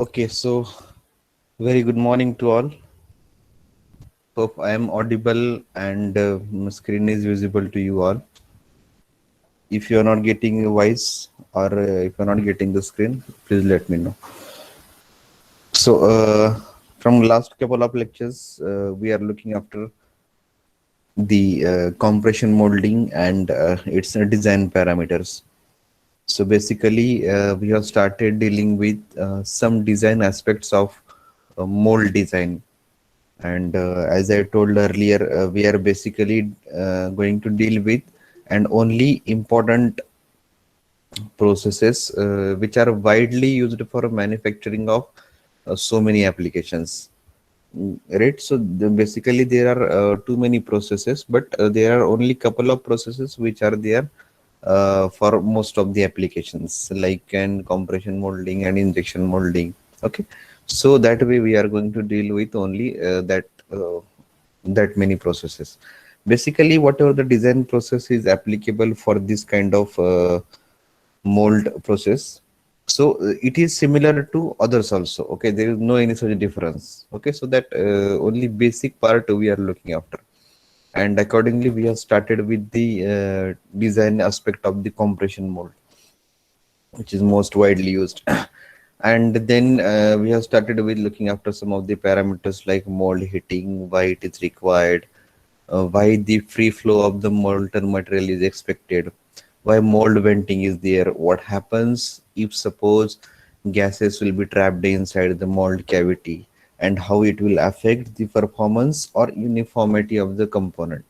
Okay, so very good morning to all. Hope I am audible and my screen is visible to you all. If you are not getting a voice or if you are not getting the screen, please let me know. So, from last couple of lectures, we are looking after the compression molding and its design parameters. So basically, we have started dealing with some design aspects of mold design. And as I told earlier, we are basically going to deal with and only important processes which are widely used for manufacturing of so many applications. Right, so basically there are too many processes, but there are only couple of processes which are there for most of the applications, like can compression molding and injection molding. Okay, so that way we are going to deal with only that many processes. Basically, whatever the design process is applicable for this kind of mold process, so it is similar to others also. Okay, there is no any such difference. Okay, so that only basic part we are looking after, and accordingly we have started with the design aspect of the compression mold, which is most widely used. And then we have started with looking after some of the parameters like mold heating, why it is required, why the free flow of the molten material is expected, why mold venting is there, what happens if suppose gases will be trapped inside the mold cavity, and how it will affect the performance or uniformity of the component.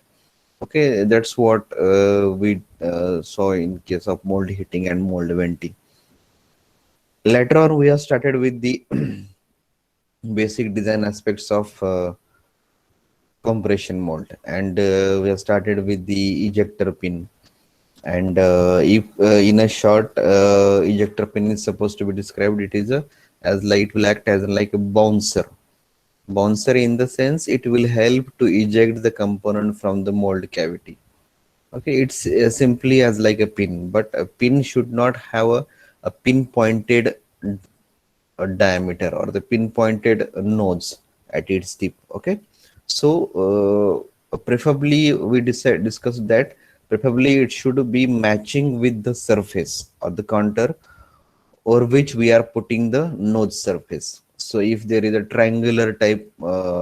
Okay, that's what we saw in case of mold heating and mold venting. Later on, we have started with the basic design aspects of compression mold, and we have started with the ejector pin. And if in a short, ejector pin is supposed to be described, it is a as like it will act as like a bouncer in the sense it will help to eject the component from the mold cavity. Okay, it's simply as like a pin, but a pin should not have a pinpointed diameter or the pinpointed nodes at its tip. Okay, so preferably we discussed that preferably it should be matching with the surface or the counter over which we are putting the node surface. So if there is a triangular type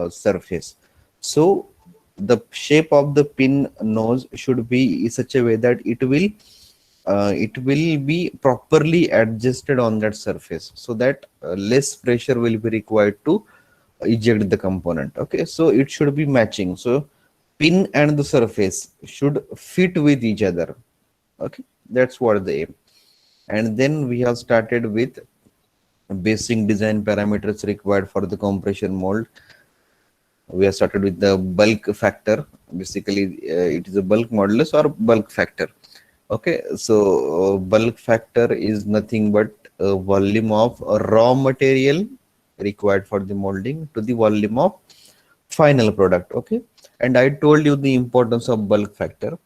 surface, so the shape of the pin nose should be in such a way that it will be properly adjusted on that surface, so that less pressure will be required to eject the component. Okay, so it should be matching, so pin and the surface should fit with each other. Okay, that's what the aim. And then we have started with basic design parameters required for the compression mold. We have started with the bulk factor. Basically, it is a bulk modulus or bulk factor. Okay, so bulk factor is nothing but volume of raw material required for the molding to the volume of final product. Okay, and I told you the importance of bulk factor.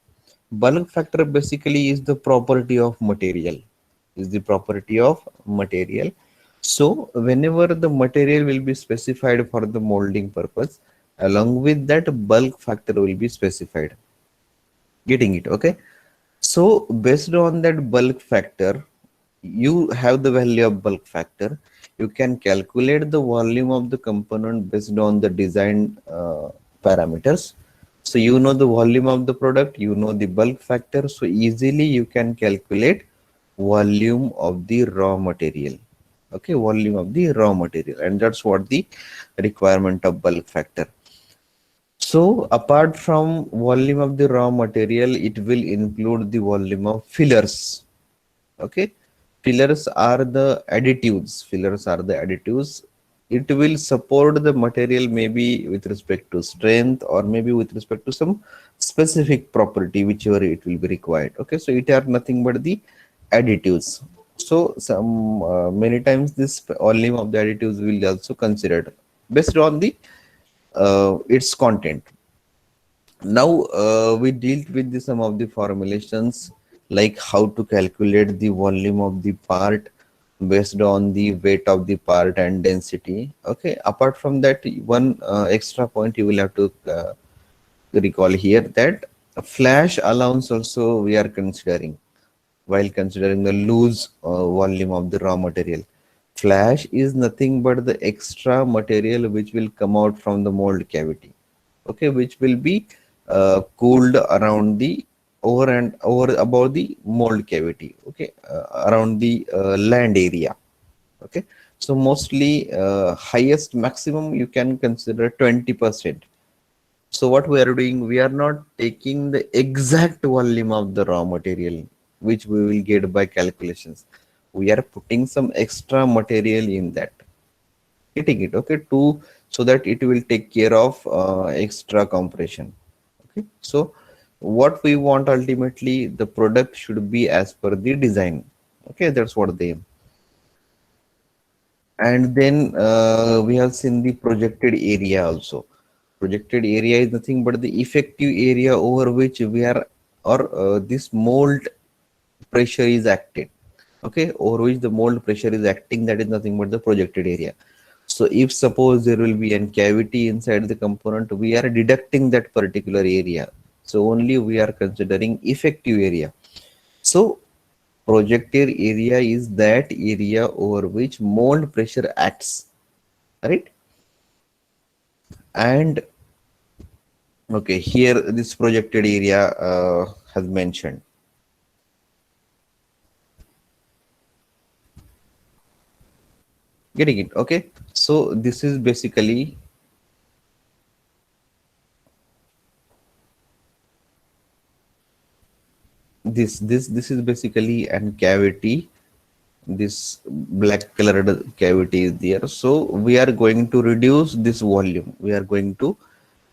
Bulk factor basically is the property of material, is the property of material. So whenever the material will be specified for the molding purpose, along with that bulk factor will be specified. Getting it? Okay, so based on that bulk factor, you have the value of bulk factor. You can calculate the volume of the component based on the design parameters. So you know the volume of the product, you know the bulk factor, so easily you can calculate volume of the raw material. Okay, volume of the raw material, and that's what the requirement of bulk factor. So apart from volume of the raw material, it will include the volume of fillers. Okay, fillers are the additives. Fillers are the additives. It will support the material maybe with respect to strength or maybe with respect to some specific property, whichever it will be required. Okay, so it are nothing but the additives. So some many times this volume of the additives will also considered based on the its content. Now we dealt with some of the formulations, like how to calculate the volume of the part, based on the weight of the part and density. Okay, apart from that, one extra point you will have to recall here, that a flash allowance also we are considering while considering the loose volume of the raw material. Flash is nothing but the extra material which will come out from the mold cavity, okay, which will be cooled around the over and over above the mold cavity, okay, around the land area. Okay, so mostly highest maximum you can consider 20%. So what we are doing, we are not taking the exact volume of the raw material which we will get by calculations. We are putting some extra material in that, getting it, okay, to so that it will take care of extra compression. Okay, so what we want ultimately, the product should be as per the design. Okay, that's what they. And then we have seen the projected area also. Projected area is nothing but the effective area over which we are, or this mold pressure is acted. Okay, over which the mold pressure is acting, that is nothing but the projected area. So if suppose there will be a cavity inside the component, we are deducting that particular area. So only we are considering effective area. So projected area is that area over which mold pressure acts, right? And okay, here this projected area has mentioned. Getting it? Okay. So this is basically this is basically an cavity. This black colored cavity is there. So we are going to reduce this volume. We are going to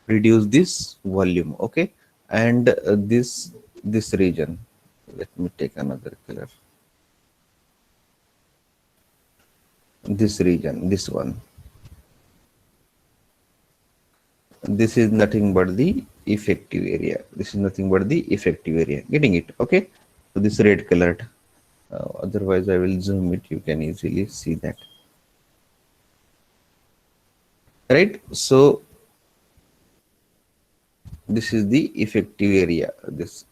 reduce this volume. Okay, and this region. Let me take another color. This region, this one. This is nothing but the effective area. This is nothing but the effective area. Getting it? Okay. So this red colored. Otherwise, I will zoom it. You can easily see that. Right. So this is the effective area. This,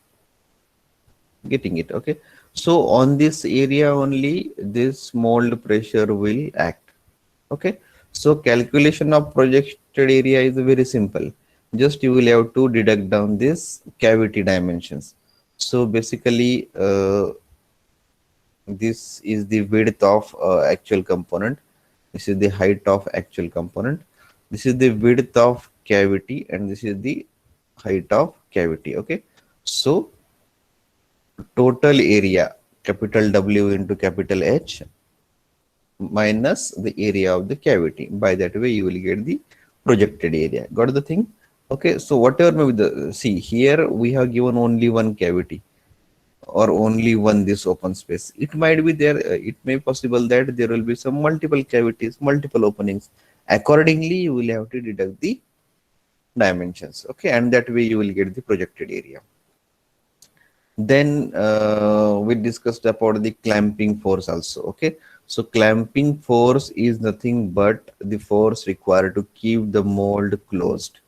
getting it? Okay. So on this area only, this mold pressure will act. Okay, so calculation of projected area is very simple. Just you will have to deduct down this cavity dimensions. So basically this is the width of actual component, this is the height of actual component, this is the width of cavity, and this is the height of cavity. Okay, so total area, capital W into capital H, minus the area of the cavity. By that way you will get the projected area. Got the thing? Okay, so whatever may be the, see here we have given only one cavity or only one this open space. It might be there, it may possible that there will be some multiple cavities, multiple openings. Accordingly you will have to deduct the dimensions. Okay, and that way you will get the projected area. Then we discussed about the clamping force also. Okay, so clamping force is nothing but the force required to keep the mold closed.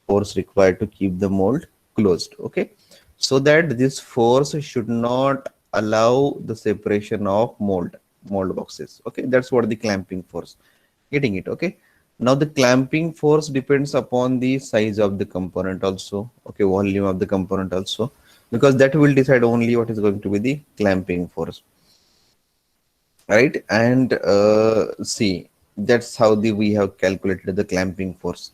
Force required to keep the mold closed. Okay, so that this force should not allow the separation of mold boxes. Okay, that's what the clamping force. Getting it? Okay. Now the clamping force depends upon the size of the component also. Okay, volume of the component also, because that will decide only what is going to be the clamping force, right? And see, that's how we have calculated the clamping force.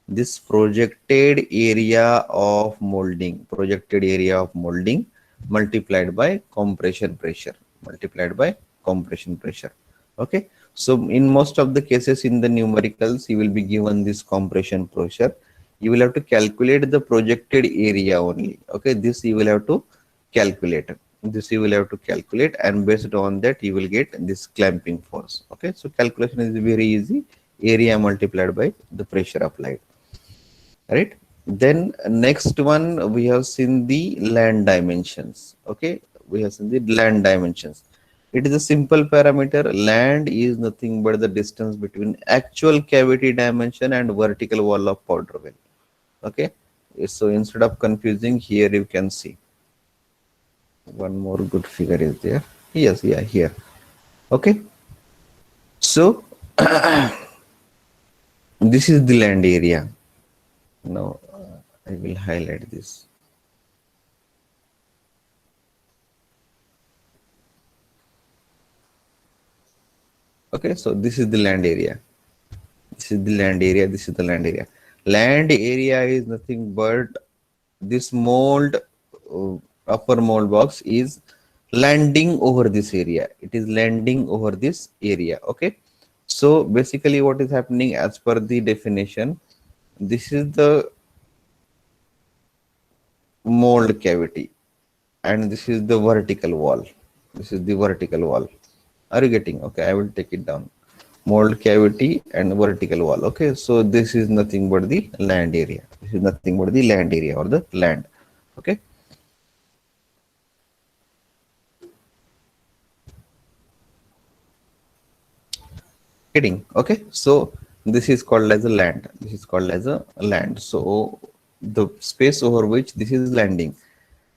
This projected area of molding multiplied by compression pressure, okay. So in most of the cases in the numericals you will be given this compression pressure, you will have to calculate the projected area only. Okay, this you will have to calculate, and based on that you will get this clamping force. Okay, so calculation is very easy, area multiplied by the pressure applied, right? Then next one we have seen the land dimensions. Okay, we have seen the land dimensions. It is a simple parameter. Land is nothing but the distance between actual cavity dimension and vertical wall of powder well. Okay. So instead of confusing, here you can see one more good figure is there. Yes, yeah, here. Okay. So this is the land area. Now I will highlight this. Okay, so this is the land area. This is the land area. This is the land area. Land area is nothing but this mold, upper mold box is landing over this area. It is landing over this area. Okay. So basically what is happening as per the definition, this is the mold cavity and this is the vertical wall. This is the vertical wall. Are you getting? Okay, I will take it down. Mold cavity and vertical wall. Okay, so this is nothing but the land area. This is nothing but the land area or the land. Okay. Getting? Okay, so this is called as a land. This is called as a land. So the space over which this is landing.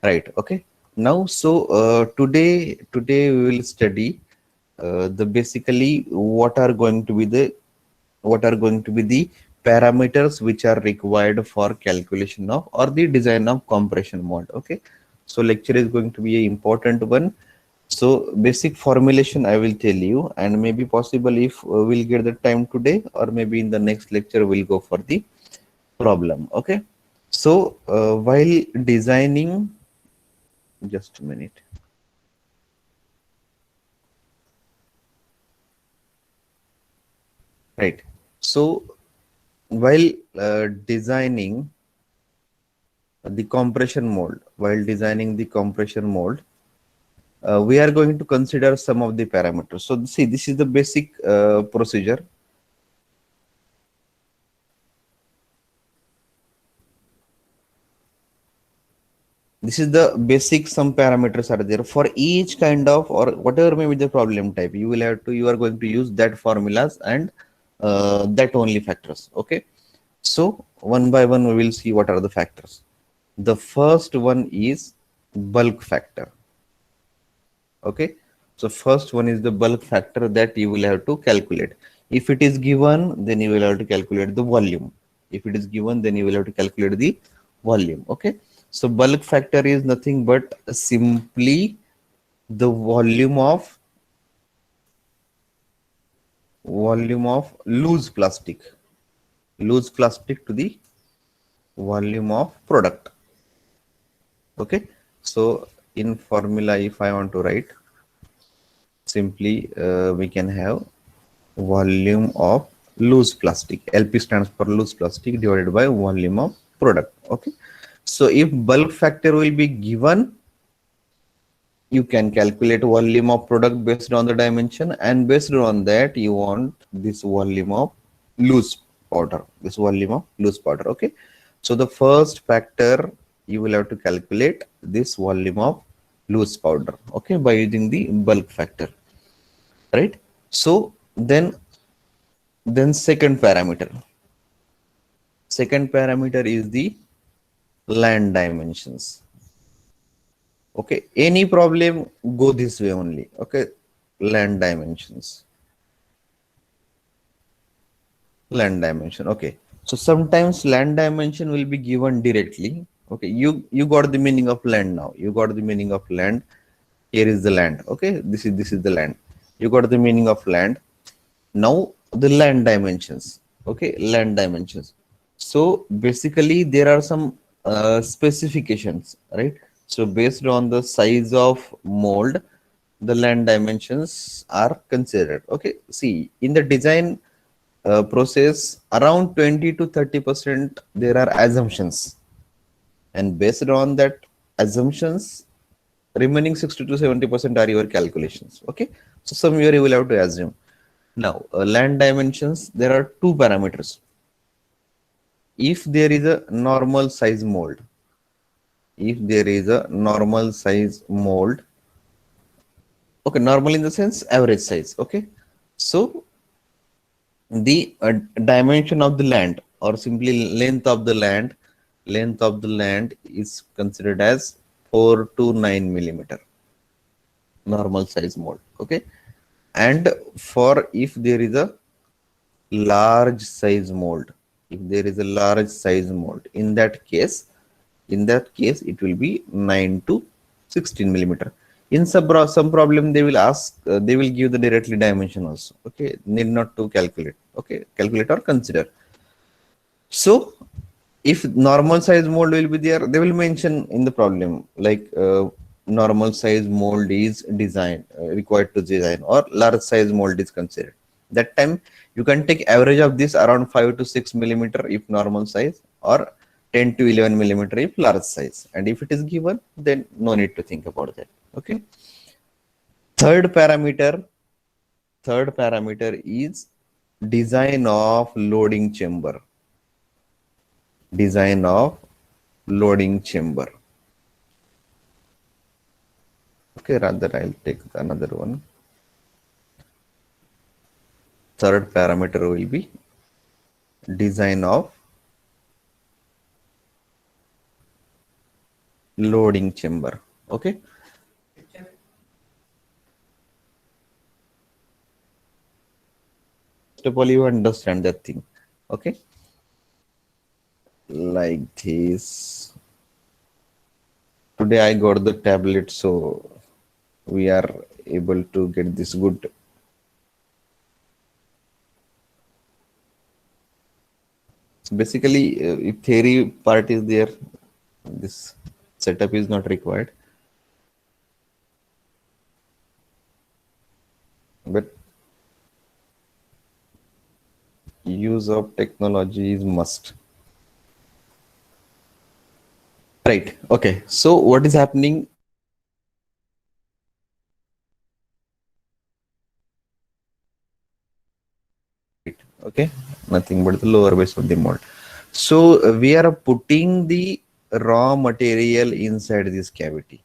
Right. Okay. Now, so today we will study the basically what are going to be the parameters which are required for calculation of or the design of compression mold. Okay. So lecture is going to be an important one. So basic formulation I will tell you, and maybe possible if we'll get the time today or maybe in the next lecture we'll go for the problem. Okay. So while designing, just a minute. Right. So while designing the compression mold, we are going to consider some of the parameters. So see, this is the basic procedure. This is the basic, some parameters are there for each kind of or whatever may be the problem type. You are going to use that formulas and that only factors. Okay. So one by one, we will see what are the factors. The first one is bulk factor. Okay. So first one is the bulk factor that you will have to calculate. If it is given, then you will have to calculate the volume. If it is given, then you will have to calculate the volume. Okay. So bulk factor is nothing but simply the volume of loose plastic to the volume of product. Okay. So in formula, if I want to write, simply we can have volume of loose plastic. LP stands for loose plastic divided by volume of product. Okay. So if bulk factor will be given, you can calculate volume of product based on the dimension, and based on that you want this volume of loose powder, okay. So the first factor you will have to calculate this volume of loose powder, okay, by using the bulk factor, right? So then second parameter is the land dimensions. Okay, any problem, go this way only. Okay, land dimensions. Okay, so sometimes land dimension will be given directly. Okay, you got the meaning of land now. You got the meaning of land. Here is the land. Okay, this is the land. You got the meaning of land. Now the land dimensions. Okay, land dimensions. So basically there are some specifications, right? So based on the size of mold, the land dimensions are considered. Okay, see, in the design process, around 20 to 30% there are assumptions, and based on that assumptions, remaining 60 to 70% are your calculations. Okay, so somewhere you will have to assume. Now land dimensions, there are two parameters. If there is a normal size mold, Okay, normal in the sense average size. Okay, so the dimension of the land, or simply length of the land is considered as 4 to 9 millimeter, normal size mold. Okay, and for if there is a large size mold, if there is a large size mold, in that case it will be 9 to 16 millimeter. In some problem they will ask, they will give the directly dimension also. Okay, need not to calculate. Okay, calculate or consider. So if normal size mold will be there, they will mention in the problem like normal size mold is design required to design, or large size mold is considered. That time you can take average of this around 5 to 6 millimeter if normal size, or 10 to 11 millimeter if large size. And if it is given, then no need to think about that. Okay. Third parameter, third parameter is design of loading chamber. Design of loading chamber. Okay, rather I'll take another one. Third parameter will be design of loading chamber. Okay. First of all, you understand that thing. Okay. Like this. Today I got the tablet, so we are able to get this good. So basically, if theory part is there, this setup is not required. But use of technology is must. Right. Okay. So what is happening? Okay. Nothing but the lower base of the mold. So we are putting the raw material inside this cavity,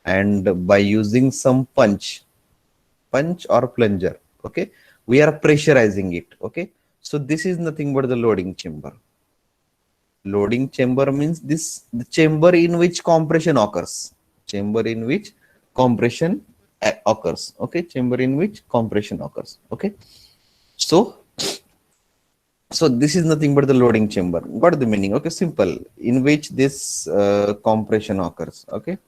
and by using some punch or plunger, okay, we are pressurizing it. Okay. So this is nothing but the loading chamber. Loading chamber means the chamber in which compression occurs. Chamber in which compression occurs. Okay, chamber in which compression occurs. Okay, so this is nothing but the loading chamber. Got the meaning? Okay, simple. In which this compression occurs. Okay,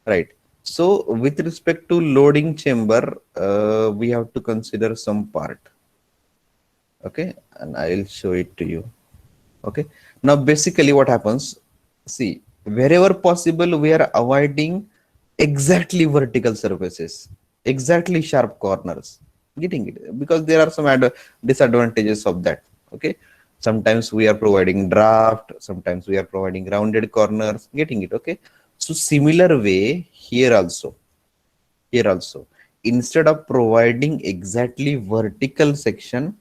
right. So with respect to loading chamber, we have to consider some part. Okay, and I will show it to you. Okay, now basically what happens, see, wherever possible we are avoiding exactly vertical surfaces, exactly sharp corners, getting it, because there are some disadvantages of that. Okay, sometimes we are providing draft, sometimes we are providing rounded corners, getting it. Okay, so similar way here also, instead of providing exactly vertical section,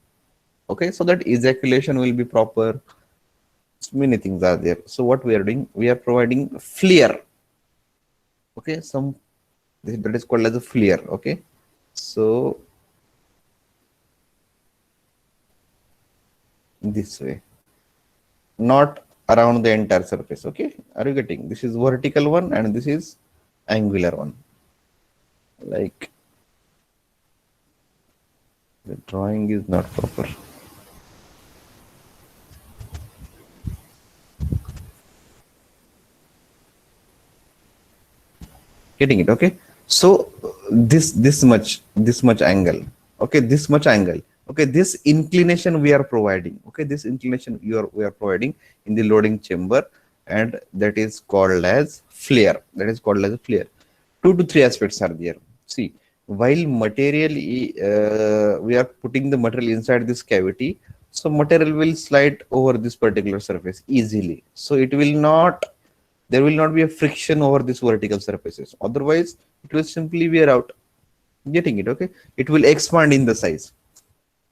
okay, so that ejaculation will be proper, many things are there. So what we are doing, we are providing flare. Okay, some that is called as a flare. Okay, so this way, not around the entire surface. Okay, are you getting? This is vertical one and this is angular one. Like the drawing is not proper. Getting it? Okay, so this much angle. Okay, this much angle. Okay, this inclination we are providing. Okay, this inclination we are providing in the loading chamber, and that is called as flare. That is called as a flare. 2 to 3 aspects are there. See, while material we are putting the material inside this cavity, so material will slide over this particular surface easily. So it will not, there will not be a friction over these vertical surfaces, otherwise it will simply wear out. Getting it? Okay, it will expand in the size.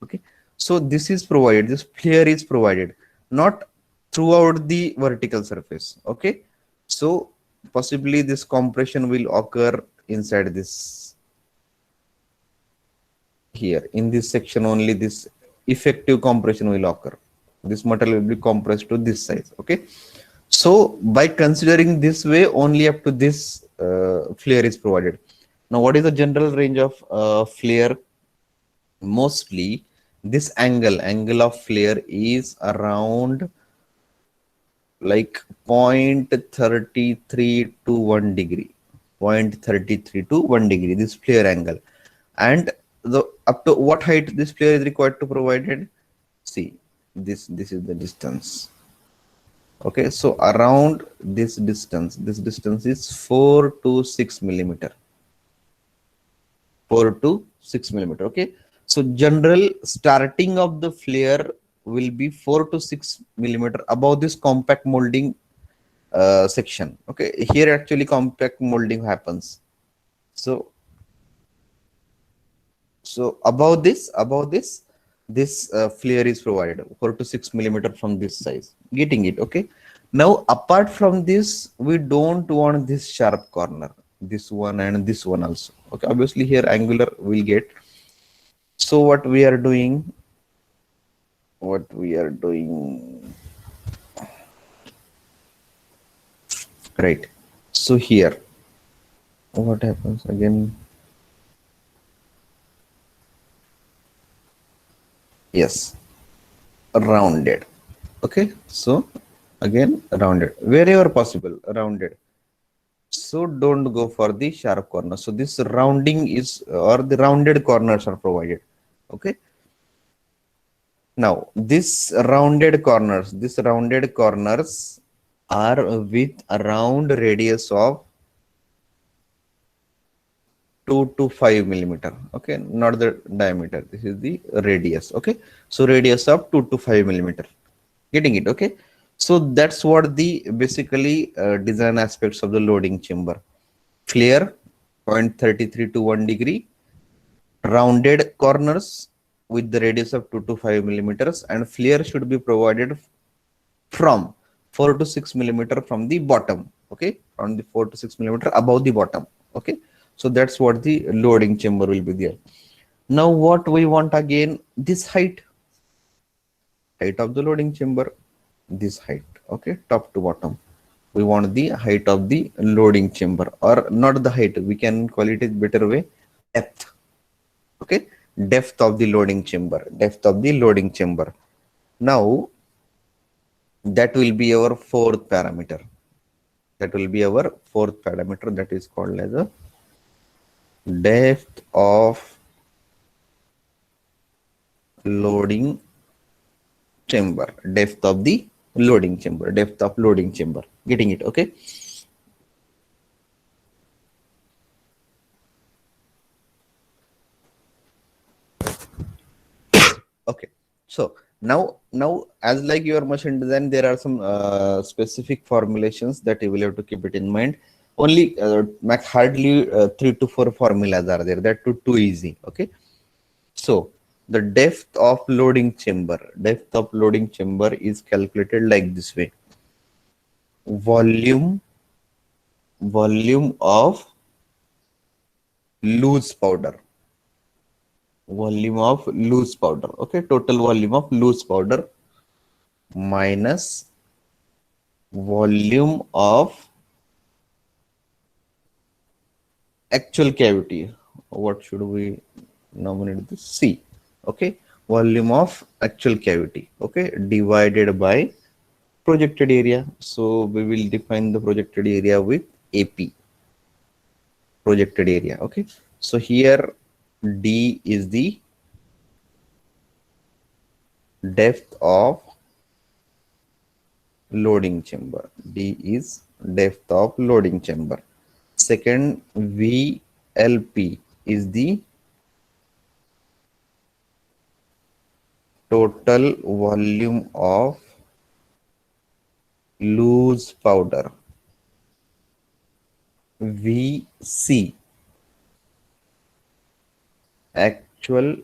Okay, so this is provided, this flare is provided not throughout the vertical surface. Okay, so possibly this compression will occur inside this here in this section only this effective compression will occur. This material will be compressed to this size. Okay, so by considering this way, only up to this flare is provided. Now what is the general range of flare? Mostly this angle of flare is around like 0.33 to 1 degree, 0.33 to 1 degree, this flare angle. And the up to what height this flare is required to provided? See, this is the distance. Okay, so around this distance is 4 to 6 millimeter, 4 to 6 millimeter. Okay, so general starting of the flare will be 4 to 6 millimeter above this compact molding section. Okay, here actually compact molding happens. So this flare is provided 4 to 6 millimeter from this size. Getting it? Okay, now apart from this, we don't want this sharp corner, this one and this one also. Okay, obviously here angular will get. So what we are doing, right? So here what happens again? Yes, rounded. Okay, so again rounded wherever possible, rounded. So don't go for the sharp corner. So this rounding is, or the rounded corners are provided. Okay, now this rounded corners are with around radius of 2 to 5 millimeter. Okay, not the diameter, this is the radius. Okay, so radius of 2 to 5 millimeter. Getting it? Okay, so that's what the basically design aspects of the loading chamber. Flare 0.33 to 1 degree, rounded corners with the radius of 2 to 5 millimeters, and flare should be provided from 4 to 6 millimeter from the bottom. Okay, from the 4 to 6 millimeter above the bottom. Okay, so that's what the loading chamber will be there. Now what we want again, this height of the loading chamber, this height. Okay, top to bottom, we want the height of the loading chamber, or not the height, we can call it a better way, depth. Okay, depth of the loading chamber, now that will be our fourth parameter. That is called as a depth of loading chamber. Depth of loading chamber. Getting it? Okay, okay. So now as like your machine design, there are some specific formulations that you will have to keep it in mind. Only hardly 3 to 4 formulas are there, that too easy. Okay, so the depth of loading chamber is calculated like this way: volume of loose powder. Okay, total volume of loose powder minus volume of actual cavity. What should we nominate this? C. Okay, volume of actual cavity. Okay, divided by projected area. So we will define the projected area with AP, projected area. Okay, so here D is the depth of loading chamber. D is depth of loading chamber. Second, VLP is the total volume of loose powder. VC, actual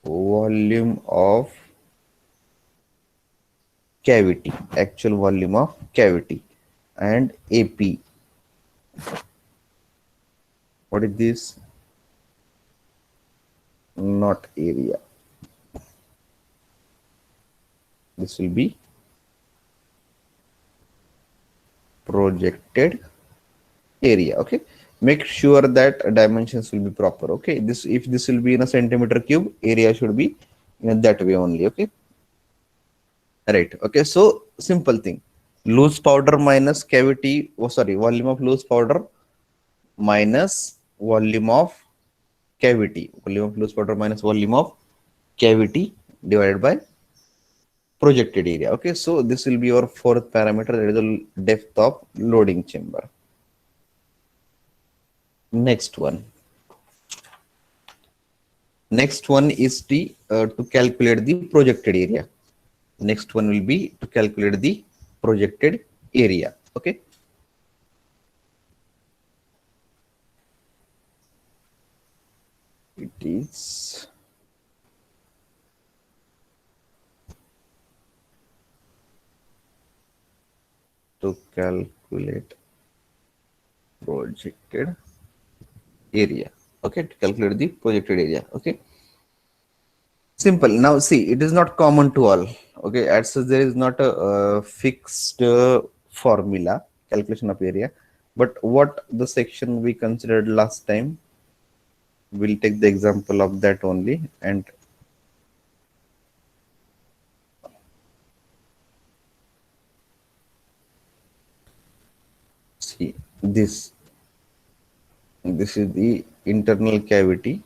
volume of cavity, and AP. What is this? not area. This will be projected area. Okay, make sure that dimensions will be proper. Okay, this, if this will be in a centimeter cube, area should be in that way only. Okay, right. Okay, so simple thing, loose powder minus cavity, oh sorry, volume of loose powder minus volume of cavity, volume of loose powder minus volume of cavity divided by projected area. Okay, so this will be your fourth parameter, that is the depth of loading chamber. Next one, next one is the to calculate the projected area. Next one will be to calculate the projected area. Okay, it is to calculate projected area. Okay, to calculate the projected area. Okay, simple. Now see, it is not common to all. Okay, as such there is not a fixed formula calculation of area, but what the section we considered last time, we'll take the example of that only. And see, this is the internal cavity.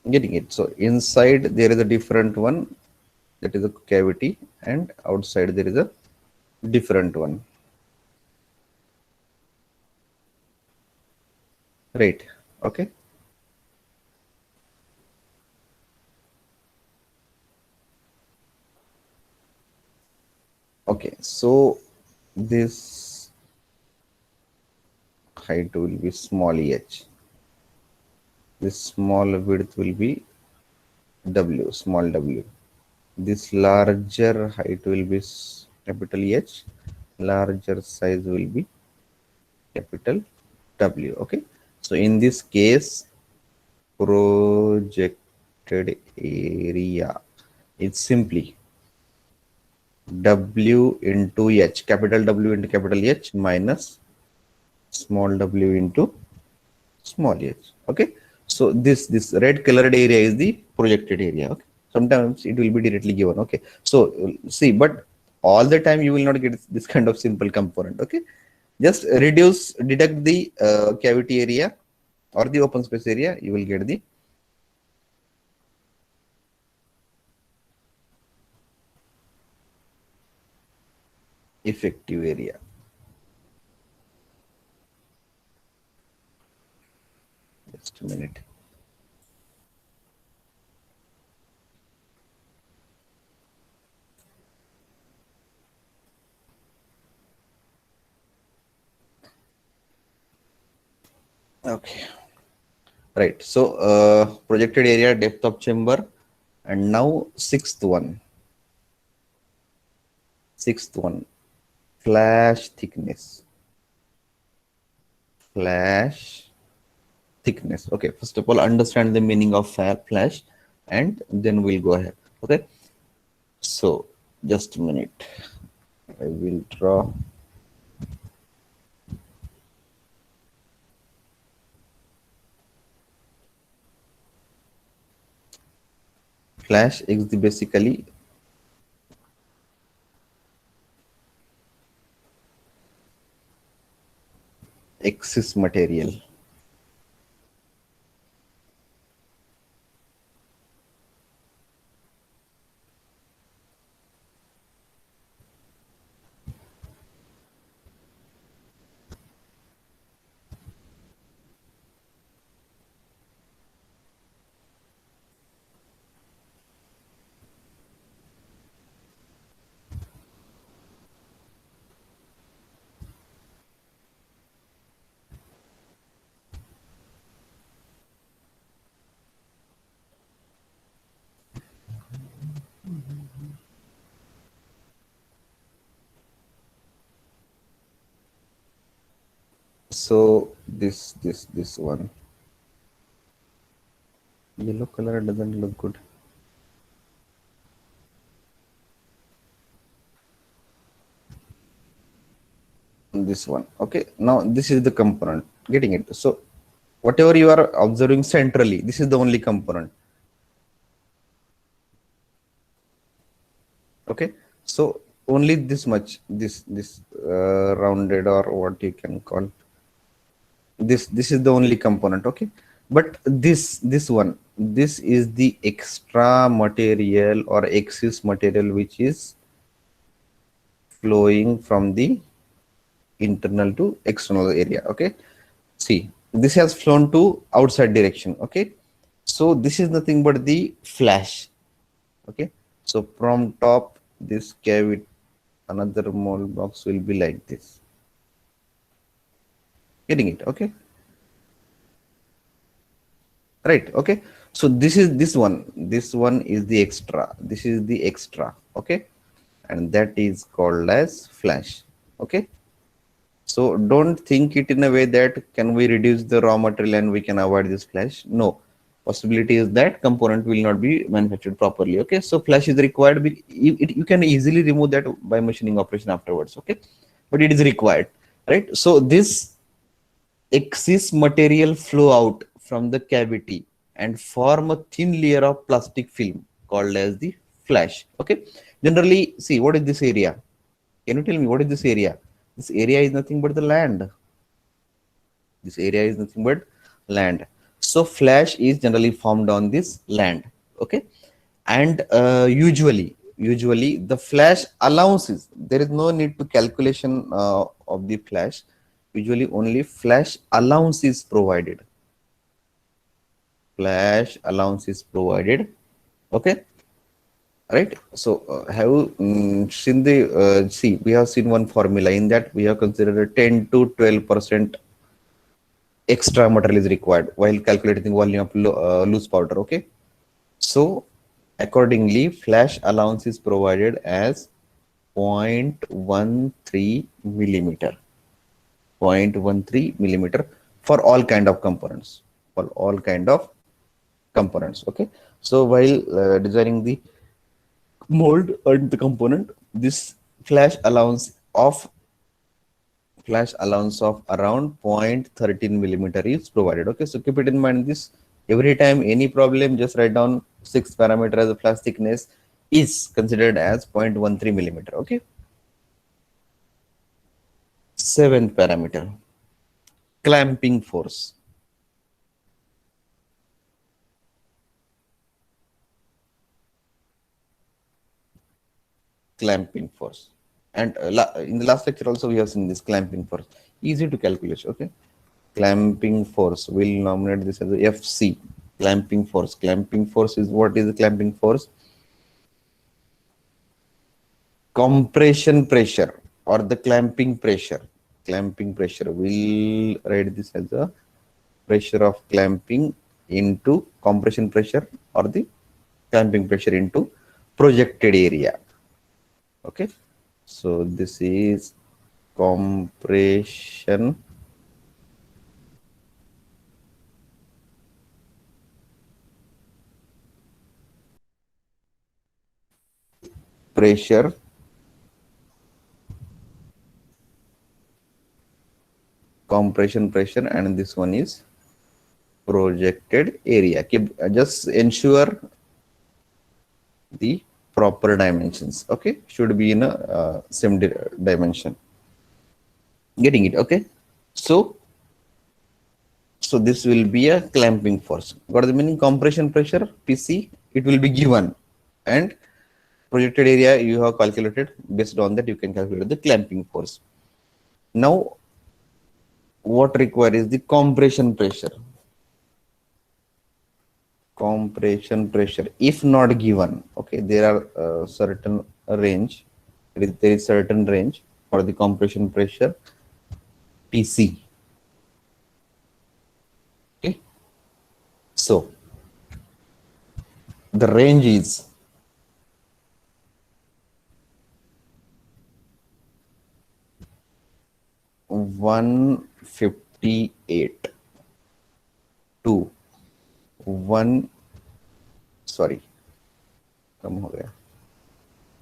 Getting it? So inside there is a different one, that is a cavity, and outside there is a different one. Right. Okay. Okay. So this height will be small h. This small width will be w, small w. This larger height will be capital H. Larger size will be capital W. Okay. So in this case, projected area is simply W into H, capital W into capital H minus small w into small h. Okay. So this red colored area is the projected area. Okay. Sometimes it will be directly given. Okay. So see, but all the time you will not get this kind of simple component. Okay. Just deduct the cavity area or the open space area, you will get the effective area. Just a minute. Okay. Right. So projected area, depth of chamber, and now sixth one. Sixth one, flash thickness. Flash thickness. Okay. First of all, understand the meaning of flash, and then we'll go ahead. Okay. So just a minute. I will draw. Flash is the basically excess material. So this one, yellow color doesn't look good. This one. Okay, now this is the component. Getting it? So whatever you are observing centrally, this is the only component. Okay, so only this much, this rounded, or what you can call, this is the only component. Okay, but this one, this is the extra material or excess material which is flowing from the internal to external area. Okay, see, this has flown to outside direction. Okay, so this is nothing but the flash. Okay, so from top, this cavity, another mold box will be like this. Getting it? Okay, right. Okay, so this is this one is the extra, this is the extra. Okay, and that is called as flash. Okay, so don't think it in a way that can we reduce the raw material and we can avoid this flash. No, possibility is that component will not be manufactured properly. Okay, so flash is required. You can easily remove that by machining operation afterwards. Okay, but it is required, right? So this excess material flow out from the cavity and form a thin layer of plastic film called as the flash. Okay, generally, see, what is this area? Can you tell me what is this area? This area is nothing but the land. This area is nothing but land. So flash is generally formed on this land. Okay, and usually the flash allowances, there is no need to calculation of the flash. Usually only flash allowance is provided. Flash allowance is provided. Okay, right? So have you seen the see, we have seen one formula. In that we have considered a 10 to 12% extra material is required while calculating the volume of loose powder. Okay, so accordingly flash allowance is provided as 0.13 millimeter. 0.13 millimeter for all kind of components. For all kind of components. Okay, so while designing the mold and the component, this flash allowance of around 0.13 millimeter is provided. Okay, so keep it in mind. This every time any problem, just write down 6 parameter as a flash thickness is considered as 0.13 millimeter. Okay, 7th parameter, clamping force. Clamping force, and in the last lecture also we have seen this clamping force, easy to calculate. Okay, clamping force, we'll nominate this as a FC. Clamping force, is, what is the clamping force? Compression pressure or the clamping pressure. We'll write this as a pressure of clamping into compression pressure, or the clamping pressure into projected area. Okay, so this is compression pressure and this one is projected area. Keep just ensure the proper dimensions. Okay, should be in a same dimension. Getting it? Okay, so this will be a clamping force. Got the meaning? Compression pressure, PC, it will be given, and projected area you have calculated. Based on that you can calculate the clamping force. Now what required is the compression pressure. If not given, okay, there are certain range, there is certain range for the compression pressure, PC. Okay, so the range is 150 to one, sorry कम हो गया,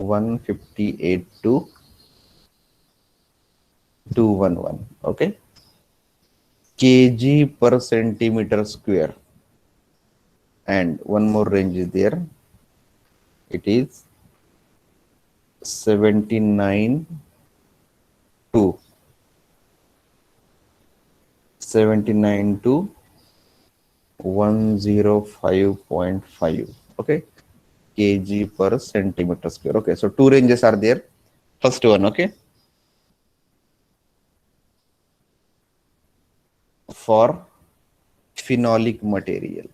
158 to 211, okay, kg per centimeter square. And one more range is there, it is 79 to 105.5, okay, kg per centimeter square. Okay, so two ranges are there. First one, okay, for phenolic material,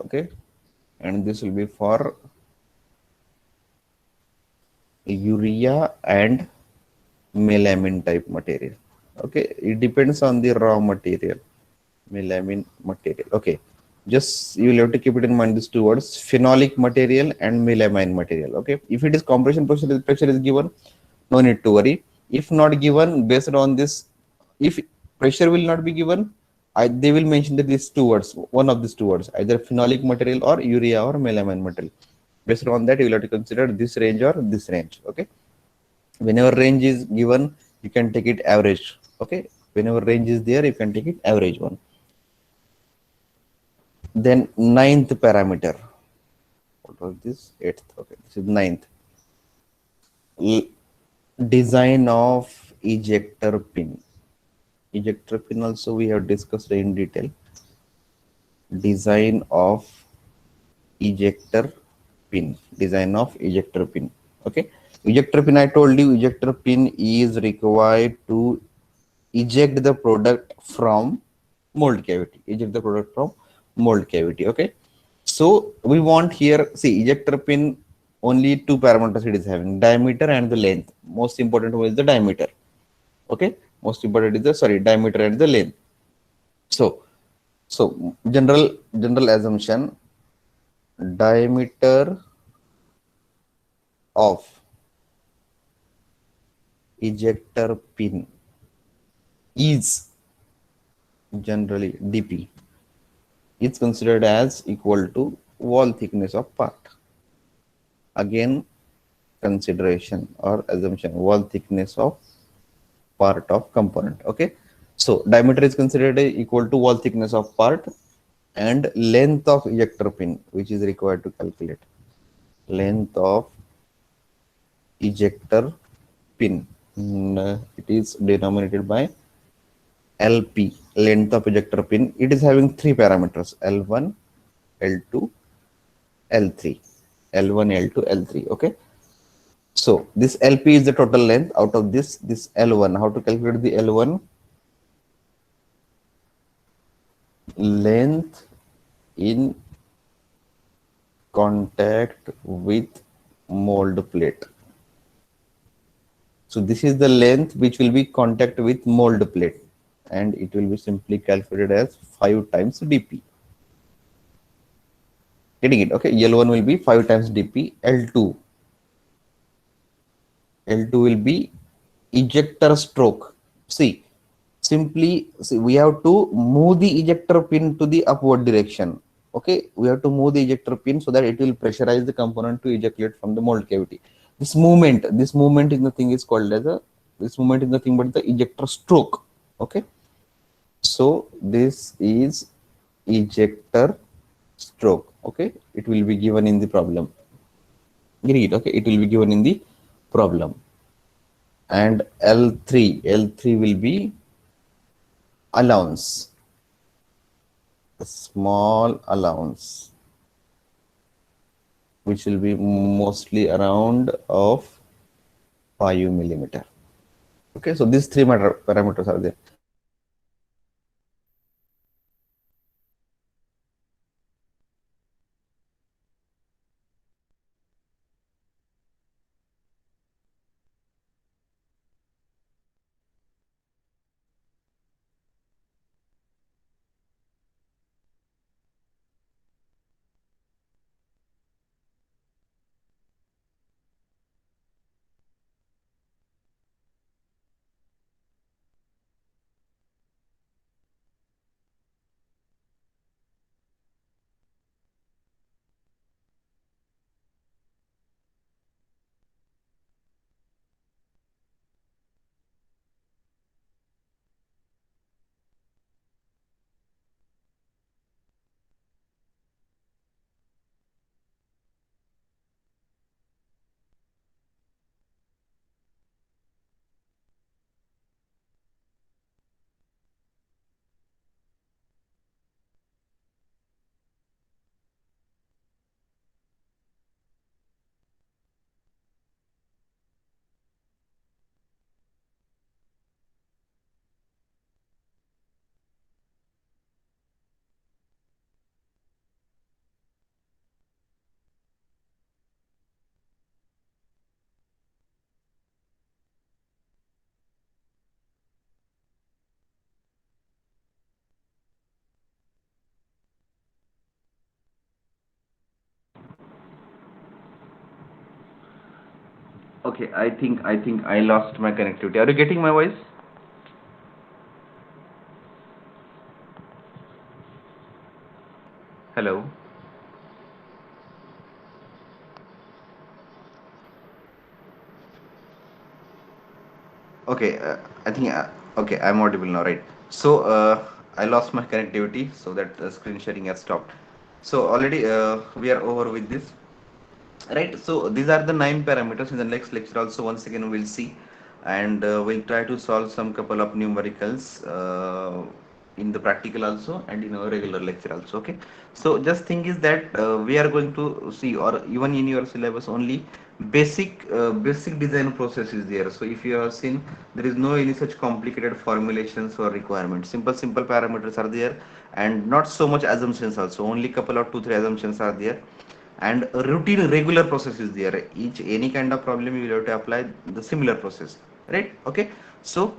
okay, and this will be for urea and melamine type material. Okay, it depends on the raw material, melamine material. Okay, just you will have to keep it in mind, these two words, phenolic material and melamine material. Okay, if it is compression pressure is given, no need to worry. If not given, based on this, if pressure will not be given, they will mention that these two words, one of these two words, either phenolic material or urea or melamine material. Based on that, you will have to consider this range or this range. Okay, whenever range is given, you can take it average. Okay, whenever range is there, you can take it average one. Then ninth parameter, what was this, eighth, okay, this is ninth. Design of ejector pin. Ejector pin also we have discussed in detail. Design of ejector pin, design of ejector pin. Okay, ejector pin, I told you, ejector pin is required to eject the product from mold cavity, eject the product from mold cavity. Okay, so we want here, see, ejector pin, only two parameters it is having, diameter and the length. Most important one is the diameter. Okay, most important is the, sorry, diameter and the length. So general assumption, diameter of ejector pin is generally dp, it's considered as equal to wall thickness of part. Again, consideration or assumption, wall thickness of part of component. Okay, so diameter is considered equal to wall thickness of part, and length of ejector pin, which is required to calculate, length of ejector pin, it is denominated by LP, length of ejector pin. It is having three parameters, L1, L2, L3, L1, L2, L3. Okay, so this LP is the total length. Out of this L1, how to calculate the L1? Length in contact with mold plate. So this is the length which will be contact with mold plate, and it will be simply calculated as 5 times dp. Getting it? Okay, L1 will be 5 times dp. L2 will be ejector stroke. See, simply see, we have to move the ejector pin to the upward direction. Okay, we have to move the ejector pin so that it will pressurize the component to ejaculate from the mold cavity. This movement is nothing is called as a, this movement is nothing but the ejector stroke. Okay, so this is ejector stroke. Okay, it will be given in the problem. Great. Okay, it will be given in the problem. And L3 will be allowance, a small allowance, which will be mostly around of 5 millimeter. Okay, so these three parameters are there. Okay, I think I lost my connectivity. Are you getting my voice? Hello. Okay, I think okay, I'm audible now, right? So I lost my connectivity, so that screen sharing has stopped. So already we are over with this. Right, so these are the 9 parameters. In the next lecture also, once again we'll see, and we'll try to solve some couple of numericals in the practical also and in our regular lecture also. Okay, so just thing is that we are going to see, or even in your syllabus, only basic design process is there. So if you have seen, there is no any such complicated formulations or requirements. Simple parameters are there, and not so much assumptions also. Only couple of 2 3 assumptions are there, and a routine regular process is there. Each any kind of problem you will have to apply the similar process, right? Okay, so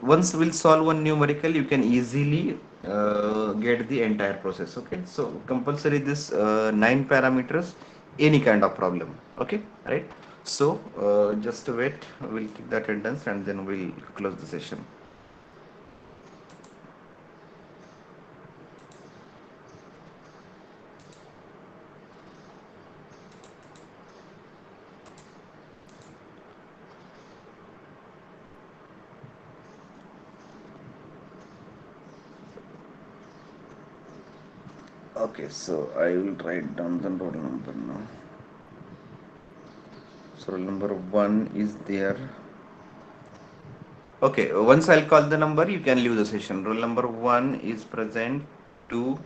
once we'll solve one numerical, you can easily get the entire process. Okay, so compulsory this 9 parameters, any kind of problem. Okay, right? So just wait, we'll keep the attendance and then we'll close the session. Okay, so I will write down the roll number now. So roll number 1 is there. Okay, once I'll call the number, you can leave the session. Roll number 1 is present. 2,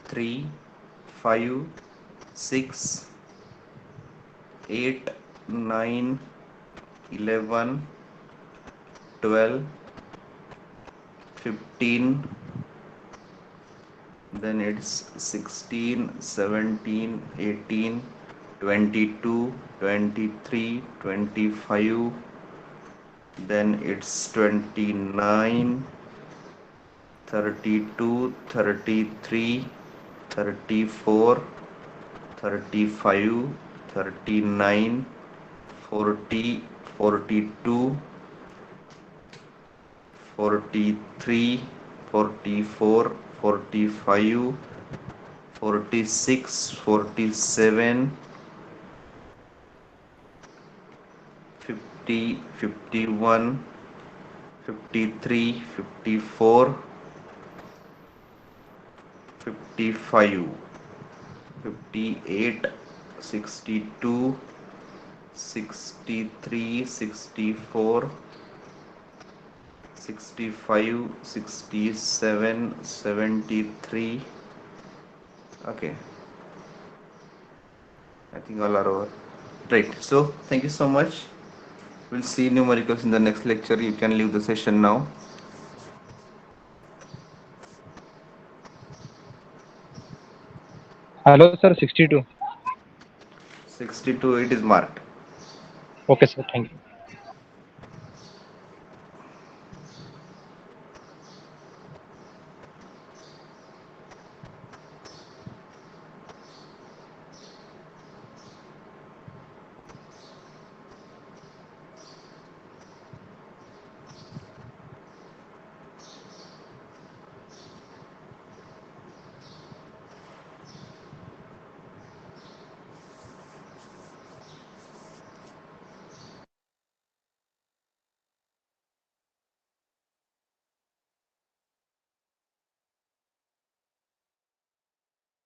3, 5, 6, 8, 9, 11, 12, 15, then it's 16, 17, 18, 22, 23, 25, then it's 29, 32, 33, 34, 35, 39, 40, 42, 43, 44, 45, 46, 47, 50, 51, 53, 54, 55, 58, 62, 63, 64, 65, 67, 73. Okay, I think all are over. Right, so thank you so much. We'll see numericals in the next lecture. You can leave the session now. Hello, sir. 62. 62, it is marked. Okay, sir. Thank you.